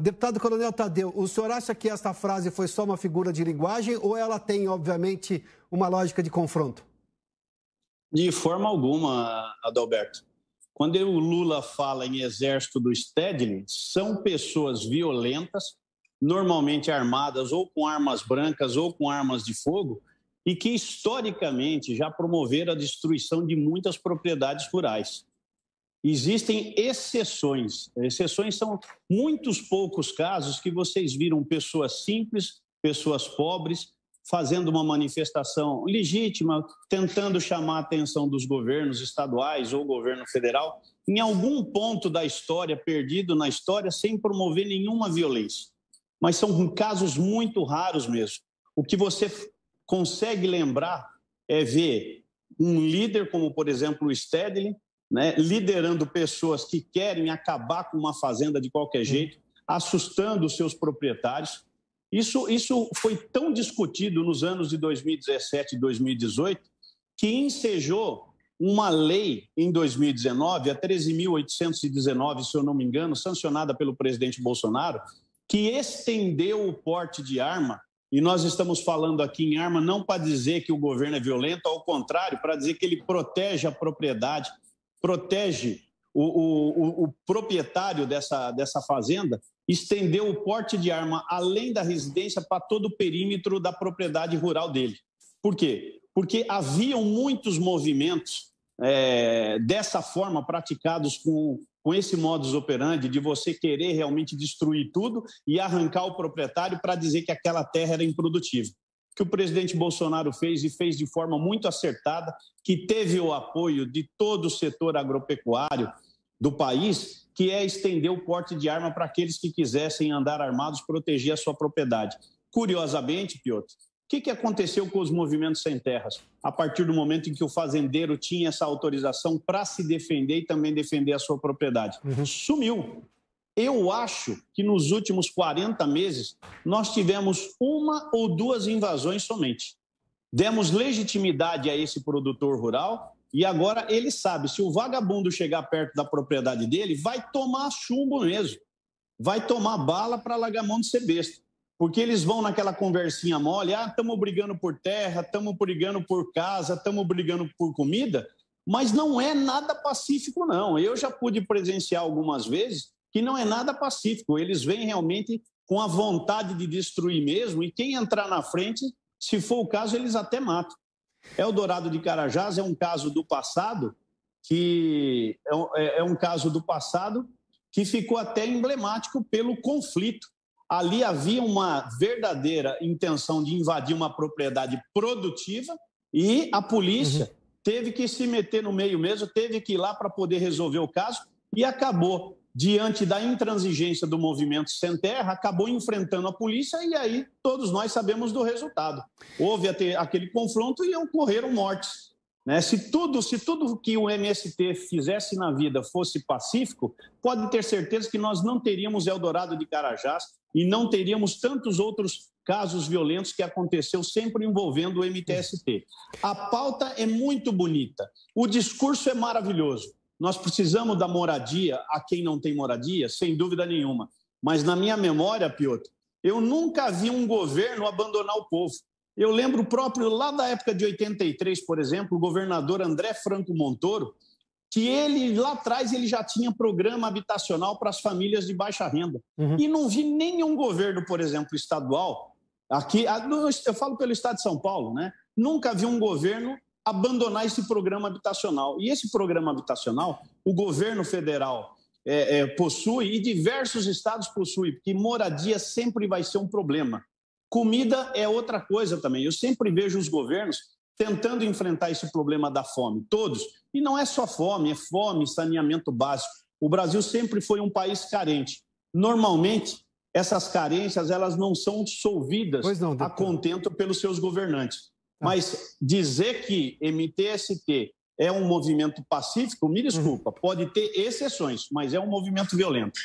Deputado Coronel Tadeu, o senhor acha que esta frase foi só uma figura de linguagem ou ela tem, obviamente, uma lógica de confronto? De forma alguma, Adalberto. Quando o Lula fala em exército do Stedley, são pessoas violentas, normalmente armadas ou com armas brancas ou com armas de fogo, e que historicamente já promoveram a destruição de muitas propriedades rurais. Existem exceções. Exceções são muitos poucos casos que vocês viram pessoas simples, pessoas pobres, fazendo uma manifestação legítima, tentando chamar a atenção dos governos estaduais ou governo federal, em algum ponto da história, perdido na história, sem promover nenhuma violência. Mas são casos muito raros mesmo. O que você consegue lembrar é ver um líder como, por exemplo, o Stedley, liderando pessoas que querem acabar com uma fazenda de qualquer jeito, assustando os seus proprietários. Isso foi tão discutido nos anos de 2017 e 2018 que ensejou uma lei em 2019, a 13.819, se eu não me engano, sancionada pelo presidente Bolsonaro, que estendeu o porte de arma. E nós estamos falando aqui em arma não para dizer que o governo é violento, ao contrário, para dizer que ele protege a propriedade, protege o proprietário dessa fazenda, estendeu o porte de arma além da residência para todo o perímetro da propriedade rural dele. Por quê? Porque haviam muitos movimentos dessa forma praticados com esse modus operandi de você querer realmente destruir tudo e arrancar o proprietário para dizer que aquela terra era improdutiva. O que o presidente Bolsonaro fez, e fez de forma muito acertada, que teve o apoio de todo o setor agropecuário do país, que é estender o porte de arma para aqueles que quisessem andar armados, proteger a sua propriedade. Curiosamente, Piotr, o que aconteceu com os movimentos sem terras? A partir do momento em que o fazendeiro tinha essa autorização para se defender e também defender a sua propriedade. Sumiu. Eu acho que nos últimos 40 meses nós tivemos uma ou duas invasões somente. Demos legitimidade a esse produtor rural e agora ele sabe, se o vagabundo chegar perto da propriedade dele, vai tomar chumbo mesmo. Vai tomar bala para largar a mão de ser besta. Porque eles vão naquela conversinha mole, estamos brigando por terra, estamos brigando por casa, estamos brigando por comida, mas não é nada pacífico, não. Eu já pude presenciar algumas vezes que não é nada pacífico. Eles vêm realmente com a vontade de destruir mesmo, e quem entrar na frente, se for o caso, eles até matam. Eldorado de Carajás é um caso do passado que ficou até emblemático pelo conflito. Ali havia uma verdadeira intenção de invadir uma propriedade produtiva e a polícia teve que se meter no meio mesmo, teve que ir lá para poder resolver o caso e acabou, diante da intransigência do movimento sem terra, acabou enfrentando a polícia e aí todos nós sabemos do resultado. Houve aquele confronto e ocorreram mortes. Se tudo que o MST fizesse na vida fosse pacífico, pode ter certeza que nós não teríamos Eldorado de Carajás e não teríamos tantos outros casos violentos que aconteceu sempre envolvendo o MTST. A pauta é muito bonita, o discurso é maravilhoso. Nós precisamos da moradia a quem não tem moradia, sem dúvida nenhuma. Mas na minha memória, Piotr, eu nunca vi um governo abandonar o povo. Eu lembro próprio lá da época de 83, por exemplo, o governador André Franco Montoro, que ele lá atrás ele já tinha programa habitacional para as famílias de baixa renda. E não vi nenhum governo, por exemplo, estadual, aqui, eu falo pelo estado de São Paulo, nunca vi um governo abandonar esse programa habitacional. E esse programa habitacional, o governo federal possui e diversos estados possuem, porque moradia sempre vai ser um problema. Comida é outra coisa também. Eu sempre vejo os governos tentando enfrentar esse problema da fome, todos. E não é só fome, é fome, saneamento básico. O Brasil sempre foi um país carente. Normalmente, essas carências elas não são solvidas a contento pelos seus governantes. Mas dizer que MTST é um movimento pacífico, me desculpa, pode ter exceções, mas é um movimento violento.